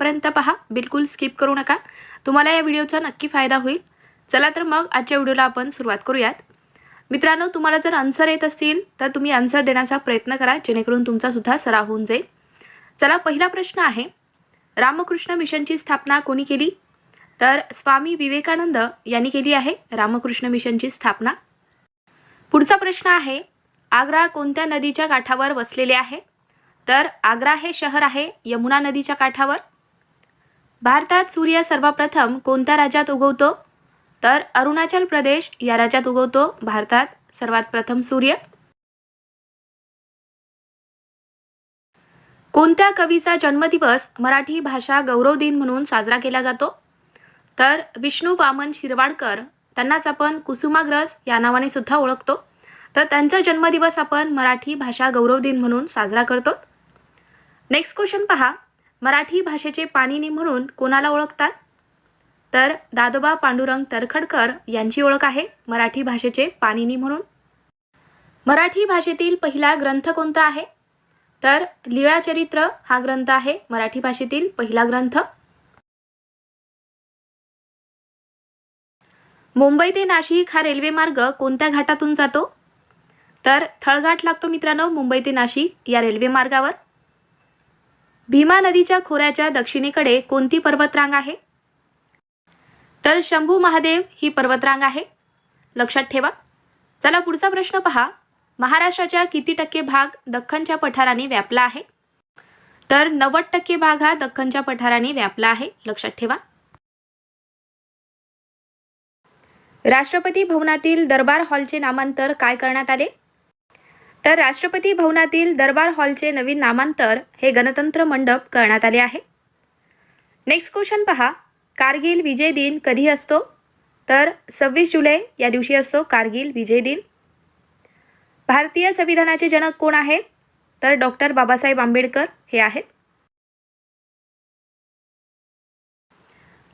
शेवटपर्यंत पहा, बिलकुल स्किप करू नका. तुम्हाला या व्हिडिओचा नक्की फायदा होईल. चला तर मग आजच्या व्हिडिओला आपण सुरुवात करूयात. मित्रांनो, तुम्हाला जर आन्सर येत असतील तर तुम्ही आन्सर देण्याचा प्रयत्न करा, जेणेकरून तुमचा सुद्धा सराव होऊन जाईल. चला, पहिला प्रश्न आहे, रामकृष्ण मिशनची स्थापना कोणी केली? तर स्वामी विवेकानंद यांनी केली आहे रामकृष्ण मिशनची स्थापना. पुढचा प्रश्न आहे, आग्रा कोणत्या नदीच्या काठावर वसलेले आहे? तर आग्रा हे शहर आहे यमुना नदीच्या काठावर. भारतात सूर्य सर्वप्रथम कोणत्या राज्यात उगवतो? तर अरुणाचल प्रदेश या राज्यात उगवतो भारतात सर्वात प्रथम सूर्य. कोणत्या कवीचा जन्मदिवस मराठी भाषा गौरव दिन म्हणून साजरा केला जातो? तर विष्णू वामन शिरवाडकर, त्यांनाच आपण कुसुमाग्रज या नावाने सुद्धा ओळखतो. तर त्यांचा जन्मदिवस आपण मराठी भाषा गौरव दिन म्हणून साजरा करतो. नेक्स्ट क्वेश्चन पहा, मराठी भाषेचे पाणिनी म्हणून कोणाला ओळखतात? तर दादोबा पांडुरंग तरखडकर यांची ओळख आहे मराठी भाषेचे पाणिनी म्हणून. मराठी भाषेतील पहिला ग्रंथ कोणता आहे? तर लीळाचरित्र हा ग्रंथ आहे मराठी भाषेतील पहिला ग्रंथ. मुंबई ते नाशिक हा रेल्वे मार्ग कोणत्या घाटातून जातो? तर थळघाट लागतो मित्रांनो मुंबई ते नाशिक या रेल्वे मार्गावर. भीमा नदीच्या खोऱ्याच्या दक्षिणेकडे कोणती पर्वतरांग आहे? तर शंभू महादेव ही पर्वतरांग आहे, लक्षात ठेवा. चला, पुढचा प्रश्न पहा, महाराष्ट्राच्या किती टक्के भाग दख्खनच्या पठाराने व्यापला आहे? तर 90% भाग हा दख्खनच्या पठाराने व्यापला आहे, लक्षात ठेवा. राष्ट्रपती भवनातील दरबार हॉलचे नामांतर काय करण्यात आले? तर राष्ट्रपती भवनातील दरबार हॉलचे नवीन नामांतर हे गणतंत्र मंडप करण्यात आले आहे. नेक्स्ट क्वेश्चन पहा, कारगिल विजय दिन कधी असतो? तर 26 जुलै या दिवशी असतो कारगिल विजय दिन. भारतीय संविधानाचे जनक कोण आहेत? तर डॉक्टर बाबासाहेब आंबेडकर हे आहेत.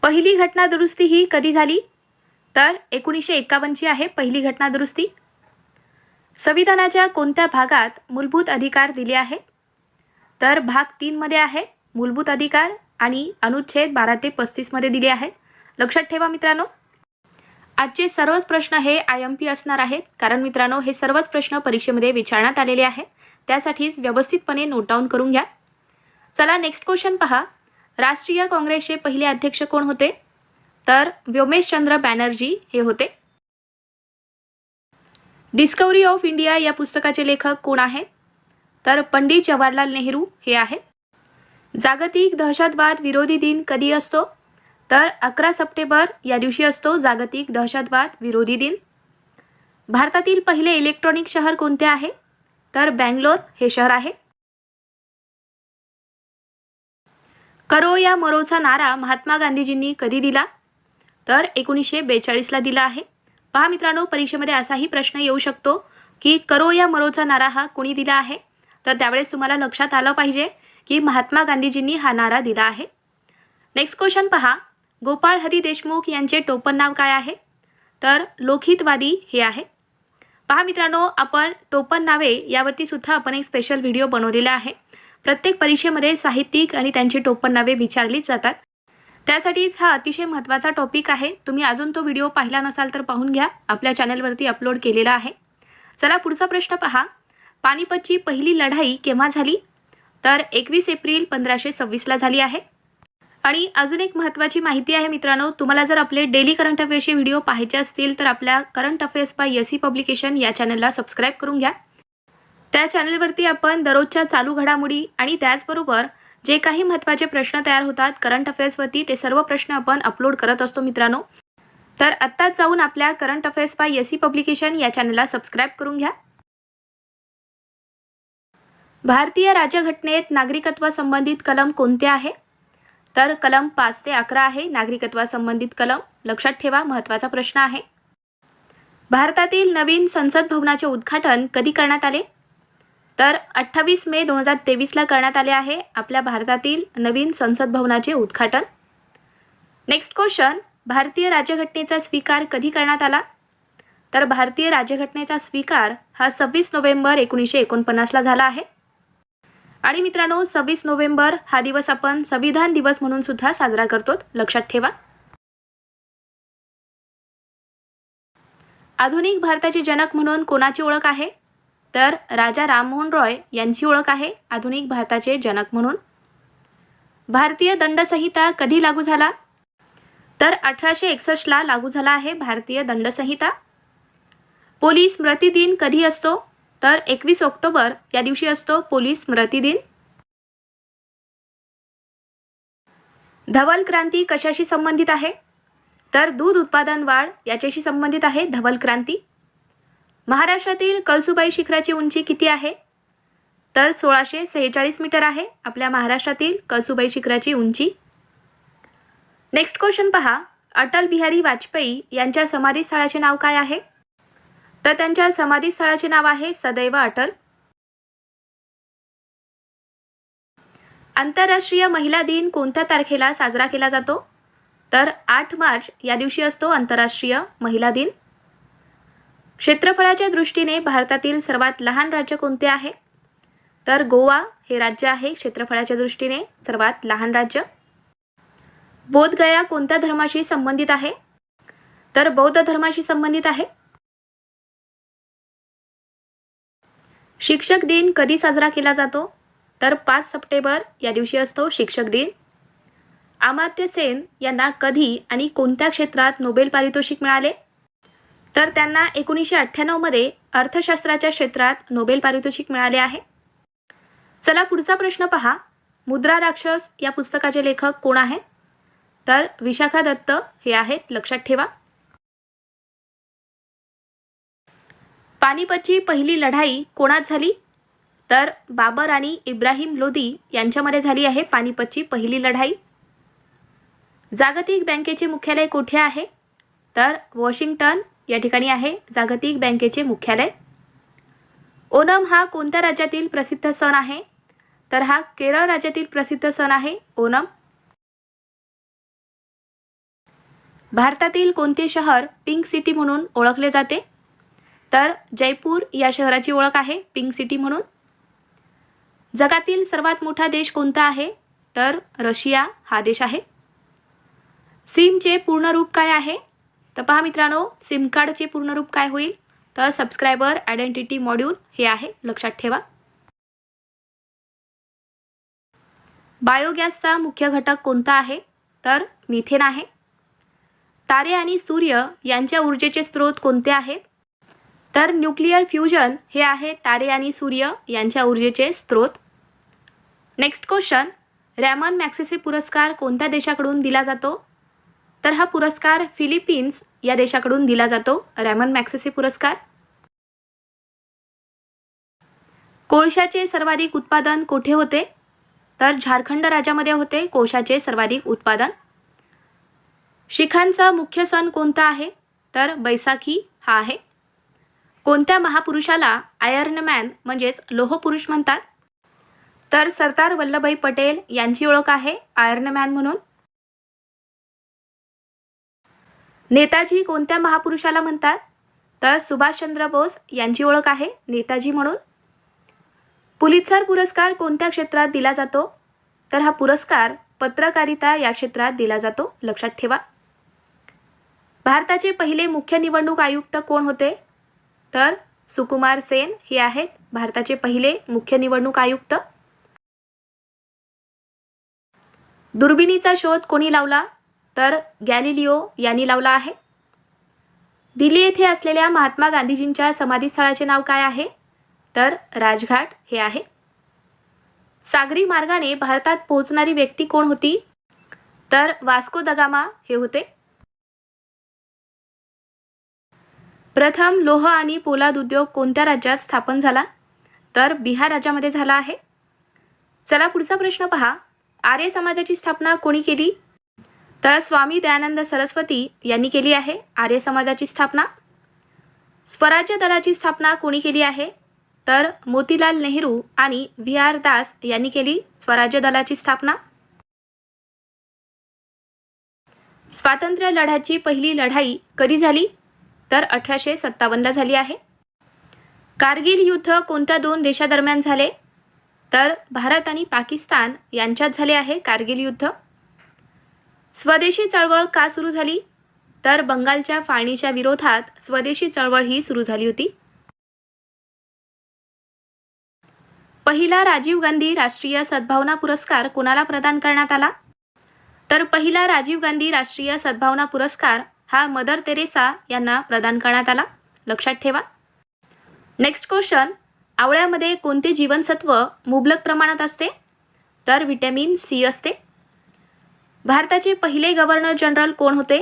पहिली घटना दुरुस्ती ही कधी झाली? तर 1951 आहे पहिली घटना दुरुस्ती. संविधानाच्या कोणत्या भागात मूलभूत अधिकार दिले आहेत? तर भाग 3 मध्ये आहे मूलभूत अधिकार आणि अनुच्छेद 12 ते 35 मध्ये दिले आहेत, लक्षात ठेवा मित्रांनो. आजचे सर्वच प्रश्न हे IMP असणार आहेत, कारण मित्रांनो हे सर्वच प्रश्न परीक्षेमध्ये विचारण्यात आलेले आहेत, त्यासाठी व्यवस्थितपणे नोट डाऊन करून घ्या. चला, नेक्स्ट क्वेश्चन पहा, राष्ट्रीय काँग्रेसचे पहिले अध्यक्ष कोण होते? तर व्योमेशचंद्र बॅनर्जी हे होते. डिस्कवरी ऑफ इंडिया या पुस्तकाचे लेखक कोण आहेत? तर पंडित जवाहरलाल नेहरू हे आहेत. जागतिक दहशतवाद विरोधी दिन कधी असतो? तर 11 सप्टेंबर या दिवशी असतो जागतिक दहशतवाद विरोधी दिन. भारतातील पहिले इलेक्ट्रॉनिक शहर कोणते आहे? तर बँगलोर हे शहर आहे. करो या मरोचा नारा महात्मा गांधीजींनी कधी दिला? तर 1942 ला दिला आहे. पहा मित्रांनो, परीक्षेमध्ये असाही प्रश्न येऊ शकतो की करो या मरोचा नारा हा कोणी दिला आहे? तर त्यावेळेस तुम्हाला लक्षात आलं पाहिजे की महात्मा गांधीजींनी हा नारा दिला आहे. नेक्स्ट क्वेश्चन पहा, गोपाळ हरी देशमुख यांचे टोपण नाव काय आहे? तर लोकहितवादी हे आहे. पहा मित्रांनो, आपण टोपण नावे यावरती सुद्धा आपण एक स्पेशल व्हिडिओ बनवलेला आहे. प्रत्येक परीक्षेमध्ये साहित्यिक आणि त्यांची टोपण नावे विचारलीच जातात, त्यासाठीच हा अतिशय महत्त्वाचा टॉपिक आहे. तुम्ही अजून तो व्हिडिओ पाहिला नसाल तर पाहून घ्या, आपल्या चॅनलवरती अपलोड केलेला आहे. चला, पुढचा प्रश्न पहा, पानिपतची पहिली लढाई केव्हा झाली? तर 21 एप्रिल 1526 ला झाली आहे. आणि अजून एक महत्त्वाची माहिती आहे मित्रांनो, तुम्हाला जर आपले डेली करंट अफेअर्सचे व्हिडिओ पाहायचे असतील तर आपल्या current affairs by SE publication या चॅनलला सबस्क्राईब करून घ्या. त्या चॅनलवरती आपण दररोजच्या चालू घडामोडी आणि त्याचबरोबर जे काही महत्त्वाचे प्रश्न तयार होतात करंट अफेअर्सवरती, ते सर्व प्रश्न आपण अपलोड करत असतो मित्रांनो. तर आत्ताच जाऊन आपल्या current affairs by SE publication या चॅनलला सबस्क्राईब करून घ्या. भारतीय राज्यघटनेत नागरिकत्व संबंधित कलम कोणते आहे? तर कलम 5 ते 11 आहे नागरिकत्वासंबंधित कलम, लक्षात ठेवा, महत्त्वाचा प्रश्न आहे. भारतातील नवीन संसद भवनाचे उद्घाटन कधी करण्यात आले? तर 28 मे 2023 ला करण्यात आले आहे आपल्या भारतातील नवीन संसद भवनाचे उद्घाटन. नेक्स्ट क्वेश्चन, भारतीय राज्यघटनेचा स्वीकार कधी करण्यात आला? तर भारतीय राज्यघटनेचा स्वीकार हा 26 नोव्हेंबर 1949 ला झाला आहे. आणि मित्रांनो 26 नोव्हेंबर हा दिवस आपण संविधान दिवस म्हणून सुद्धा साजरा करतो, लक्षात ठेवा. आधुनिक भारताचे जनक म्हणून कोणाची ओळख आहे? तर राजा राममोहन रॉय यांची ओळख आहे आधुनिक भारताचे जनक म्हणून. भारतीय दंडसंहिता कधी लागू झाला? तर 1861 ला लागू झाला आहे भारतीय दंडसंहिता. पोलीस स्मृती दिन कधी असतो? तर 21 ऑक्टोबर या दिवशी असतो पोलीस स्मृती दिन. धवल क्रांती कशाशी संबंधित आहे? तर दूध उत्पादन वाढ याच्याशी संबंधित आहे धवल क्रांती. महाराष्ट्रातील कळसुबाई शिखराची उंची किती आहे? तर 1646 मीटर आहे आपल्या महाराष्ट्रातील कळसुबाई शिखराची उंची. नेक्स्ट क्वेश्चन पहा. अटल बिहारी वाजपेयी यांच्या समाधीस्थळाचे नाव काय आहे? तर त्यांच्या समाधीस्थळाचे नाव आहे सदैव अटल. आंतरराष्ट्रीय महिला दिन कोणत्या तारखेला साजरा केला जातो? तर 8 मार्च या दिवशी असतो आंतरराष्ट्रीय महिला दिन. क्षेत्रफळाच्या दृष्टीने भारतातील सर्वात लहान राज्य कोणते आहे? तर गोवा हे राज्य आहे क्षेत्रफळाच्या दृष्टीने सर्वात लहान राज्य. बोधगया कोणत्या धर्माशी संबंधित आहे? तर बौद्ध धर्माशी संबंधित आहे. शिक्षक दिन कधी साजरा केला जातो? तर 5 सप्टेंबर या दिवशी असतो शिक्षक दिन. अमर्त्य सेन यांना कधी आणि कोणत्या क्षेत्रात नोबेल पारितोषिक मिळाले? तर त्यांना 1998 मध्ये अर्थशास्त्राच्या क्षेत्रात नोबेल पारितोषिक मिळाले आहे. चला पुढचा प्रश्न पहा. मुद्रा राक्षस या पुस्तकाचे लेखक कोण आहेत? तर विशाखा दत्त हे आहेत, लक्षात ठेवा. पानिपतची पहिली लढाई कोणात झाली? तर बाबर आणि इब्राहिम लोदी यांच्यामध्ये झाली आहे पानिपतची पहिली लढाई. जागतिक बँकेचे मुख्यालय कुठे आहे? तर वॉशिंग्टन या ठिकाणी आहे जागतिक बँकेचे मुख्यालय. ओणम हा कोणत्या राज्यातील प्रसिद्ध सण आहे? तर हा केरळ राज्यातील प्रसिद्ध सण आहे ओणम. भारतातील कोणते शहर पिंक सिटी म्हणून ओळखले जाते? तर जयपूर या शहराची ओळख आहे पिंक सिटी म्हणून. जगातील सर्वात मोठा देश कोणता आहे? तर रशिया हा देश आहे. सिमचे पूर्ण रूप काय आहे? तर पहा मित्रांनो, सिम कार्डचे पूर्ण रूप काय होईल? तर सबस्क्रायबर आयडेंटिटी मॉड्यूल हे आहे, लक्षात ठेवा. बायोगॅसचा मुख्य घटक कोणता आहे? तर मिथेन आहे. तारे आणि सूर्य यांच्या ऊर्जेचे स्रोत कोणते आहेत? तर न्यूक्लिअर फ्युजन हे आहे तारे आणि सूर्य यांच्या ऊर्जेचे स्रोत. Next question. रॅमन मॅग्सेसे पुरस्कार कोणत्या देशाकडून दिला जातो? तर हा पुरस्कार फिलिपिन्स या देशाकडून दिला जातो रॅमन मॅग्सेसे पुरस्कार. कोळशाचे सर्वाधिक उत्पादन कोठे होते? तर झारखंड राज्यामध्ये होते कोळशाचे सर्वाधिक उत्पादन. शिखांचा मुख्य सण कोणता आहे? तर बैसाखी हा आहे. कोणत्या महापुरुषाला आयर्न मॅन म्हणजेच लोहपुरुष म्हणतात? तर सरदार वल्लभभाई पटेल यांची ओळख आहे आयर्न मॅन म्हणून. नेताजी कोणत्या महापुरुषाला म्हणतात? तर सुभाषचंद्र बोस यांची ओळख आहे नेताजी म्हणून. पुलित्झर पुरस्कार कोणत्या क्षेत्रात दिला जातो? तर हा पुरस्कार पत्रकारिता या क्षेत्रात दिला जातो, लक्षात ठेवा. भारताचे पहिले मुख्य निवडणूक आयुक्त कोण होते? तर सुकुमार सेन हे आहेत भारताचे पहिले मुख्य निवडणूक आयुक्त. दुर्बिणीचा शोध कोणी लावला? तर गॅलिलिओ यांनी लावला आहे. दिल्ली येथे असलेल्या महात्मा गांधीजींच्या समाधीस्थळाचे नाव काय आहे? तर राजघाट हे आहे. सागरी मार्गाने भारतात पोहोचणारी व्यक्ती कोण होती? तर वास्को द गामा हे होते. प्रथम लोह आणि पोलाद उद्योग कोणत्या राज्यात स्थापन झाला? तर बिहार राज्यामध्ये झाला आहे. चला पुढचा प्रश्न पहा. आर्य समाजाची स्थापना कोणी केली? तर स्वामी दयानंद सरस्वती यांनी केली आहे आर्य समाजाची स्थापना. स्वराज्य दलाची स्थापना कोणी केली आहे? तर मोतीलाल नेहरू आणि व्ही.आर. दास यांनी केली स्वराज्य दलाची स्थापना. स्वातंत्र्य लढ्याची पहिली लढाई कधी झाली? तर 1857 ला झाली आहे. कारगिल युद्ध कोणत्या दोन देशादरम्यान झाले? तर भारत आणि पाकिस्तान यांच्यात झाले आहे कारगिल युद्ध. स्वदेशी चळवळ का सुरू झाली? तर बंगालच्या फाळणीच्या विरोधात स्वदेशी चळवळ ही सुरू झाली होती. पहिला राजीव गांधी राष्ट्रीय सद्भावना पुरस्कार कोणाला प्रदान करण्यात आला? तर पहिला राजीव गांधी राष्ट्रीय सद्भावना पुरस्कार हा मदर तेरेसा यांना प्रदान करण्यात आला. लक्षात ठेवा. नेक्स्ट क्वेश्चन, आवळ्यामध्ये कोणते जीवनसत्व मुबलक प्रमाणात असते? तर व्हिटॅमिन सी असते. भारताचे पहिले गव्हर्नर जनरल कोण होते?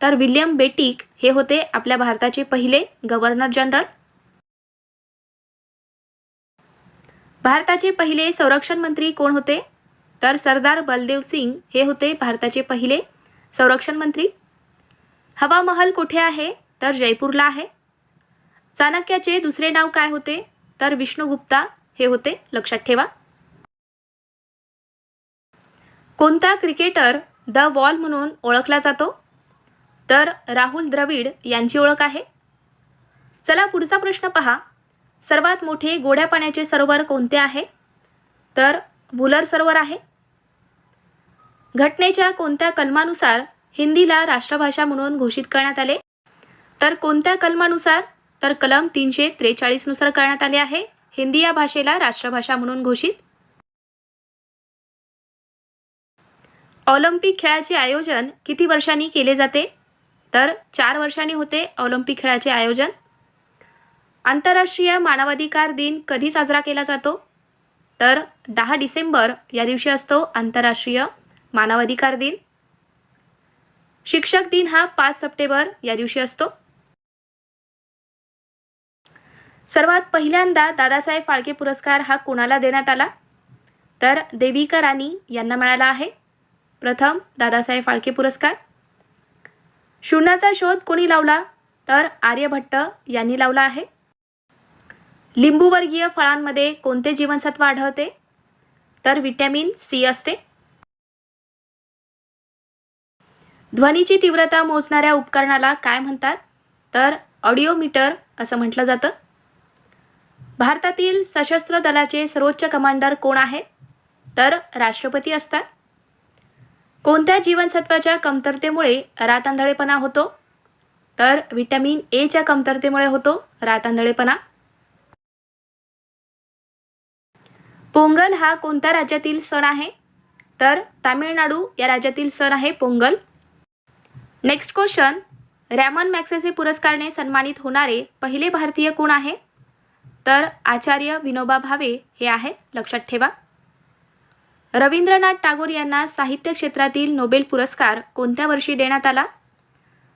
तर विल्यम बेंटिक हे होते आपल्या भारताचे पहिले गव्हर्नर जनरल. भारताचे पहिले संरक्षण मंत्री कोण होते? तर सरदार बलदेव सिंग हे होते भारताचे पहिले संरक्षण मंत्री. हवा महल कुठे आहे? तर जयपूरला आहे. चाणक्याचे दुसरे नाव काय होते? तर विष्णुगुप्ता हे होते. लक्षात ठेवा. कोणता क्रिकेटर द वॉल म्हणून ओळखला जातो? तर राहुल द्रविड यांची ओळख आहे. चला पुढचा प्रश्न पहा. सर्वात मोठे गोड्या पाण्याचे सरोवर कोणते आहे? तर वुलर सरोवर आहे. घटनेच्या कोणत्या कलमानुसार हिंदीला राष्ट्रभाषा म्हणून घोषित करण्यात आले? तर कोणत्या कलमानुसार? तर कलम 343 नुसार करण्यात आले आहे हिंदी या भाषेला राष्ट्रभाषा म्हणून घोषित. ऑलिम्पिक खेळाचे आयोजन किती वर्षांनी केले जाते? तर 4 वर्षांनी होते ऑलिम्पिक खेळाचे आयोजन. आंतरराष्ट्रीय मानवाधिकार दिन कधी साजरा केला जातो? तर 10 डिसेंबर या दिवशी असतो आंतरराष्ट्रीय मानवाधिकार दिन. शिक्षक दिन हा 5 सप्टेंबर या दिवशी असतो. सर्वात पहिल्यांदा दादासाहेब फाळके पुरस्कार हा कोणाला देण्यात आला? तर देविका राणी यांना मिळाला आहे प्रथम दादासाहेब फाळके पुरस्कार. शून्याचा शोध कोणी लावला? तर आर्यभट्ट यांनी लावला आहे. लिंबूवर्गीय फळांमध्ये कोणते जीवनसत्व आढळते? तर व्हिटॅमिन सी असते. ध्वनीची तीव्रता मोजणाऱ्या उपकरणाला काय म्हणतात? तर ऑडिओमीटर असं म्हटलं जातं. भारतातील सशस्त्र दलाचे सर्वोच्च कमांडर कोण आहे? तर राष्ट्रपती असतात. कोणत्या जीवनसत्वाच्या कमतरतेमुळे रातआंधळेपणा होतो? तर व्हिटॅमिन एच्या कमतरतेमुळे होतो रातआंधळेपणा. पोंगल हा कोणत्या राज्यातील सण आहे? तर तामिळनाडू या राज्यातील सण आहे Pongal. Next question, Ramon Magsaysay पुरस्काराने सन्मानित होणारे पहिले भारतीय कोण आहे? तर आचार्य विनोबा भावे हे आहेत. लक्षात ठेवा. रवींद्रनाथ टागोर यांना साहित्य क्षेत्रातील नोबेल पुरस्कार कोणत्या वर्षी देण्यात आला?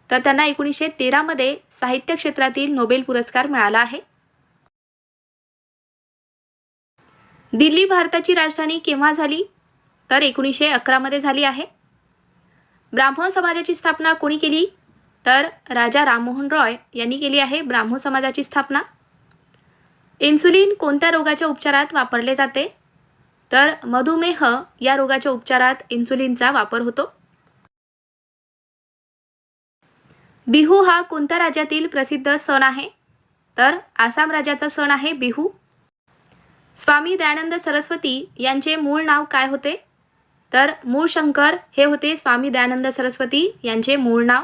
तर त्यांना 1913 मध्ये साहित्य क्षेत्रातील नोबेल पुरस्कार मिळाला आहे. दिल्ली भारताची राजधानी केव्हा झाली? तर 1911 मध्ये झाली आहे. ब्राह्मण समाजाची स्थापना कोणी केली? तर राजा राममोहन रॉय यांनी केली आहे ब्राह्मण समाजाची स्थापना. इन्सुलिन कोणत्या रोगाच्या उपचारात वापरले जाते? तर मधुमेह या रोगाच्या उपचारात इन्सुलिनचा वापर होतो. बिहू हा कोणत्या राज्यातील प्रसिद्ध सण आहे? तर आसाम राज्याचा सण आहे बिहू. स्वामी दयानंद सरस्वती यांचे मूळ नाव काय होते? तर मूळशंकर हे होते स्वामी दयानंद सरस्वती यांचे मूळ नाव.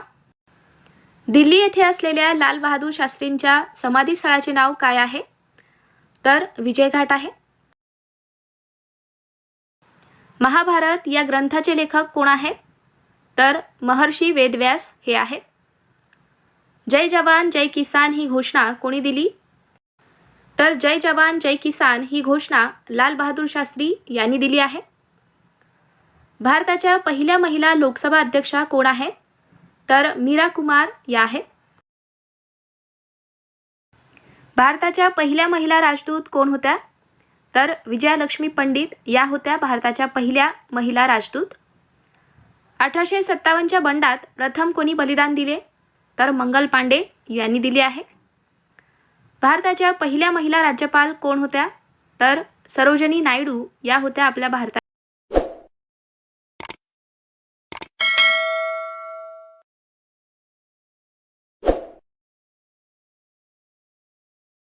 दिल्ली येथे असलेल्या लाल बहादूर शास्त्रींच्या समाधीस्थळाचे नाव काय आहे? तर विजयघाट आहे. महाभारत या ग्रंथाचे लेखक कोण आहेत? तर महर्षी वेदव्यास हे आहेत. जय जवान जय किसान ही घोषणा कोणी दिली? तर जय जवान जय किसान ही घोषणा लाल बहादूर शास्त्री यांनी दिली आहे. भारताच्या पहिल्या महिला लोकसभा अध्यक्षा कोण आहेत? तर मीरा कुमार या आहेत. भारताच्या पहिल्या महिला राजदूत कोण होत्या? तर विजयालक्ष्मी पंडित या होत्या भारताच्या पहिल्या महिला राजदूत. 1857च्या बंडात प्रथम कोणी बलिदान दिले? तर मंगल पांडे यांनी दिले आहे. भारताच्या पहिल्या महिला राज्यपाल कोण होत्या? तर सरोजिनी नायडू या होत्या आपल्या भारतात.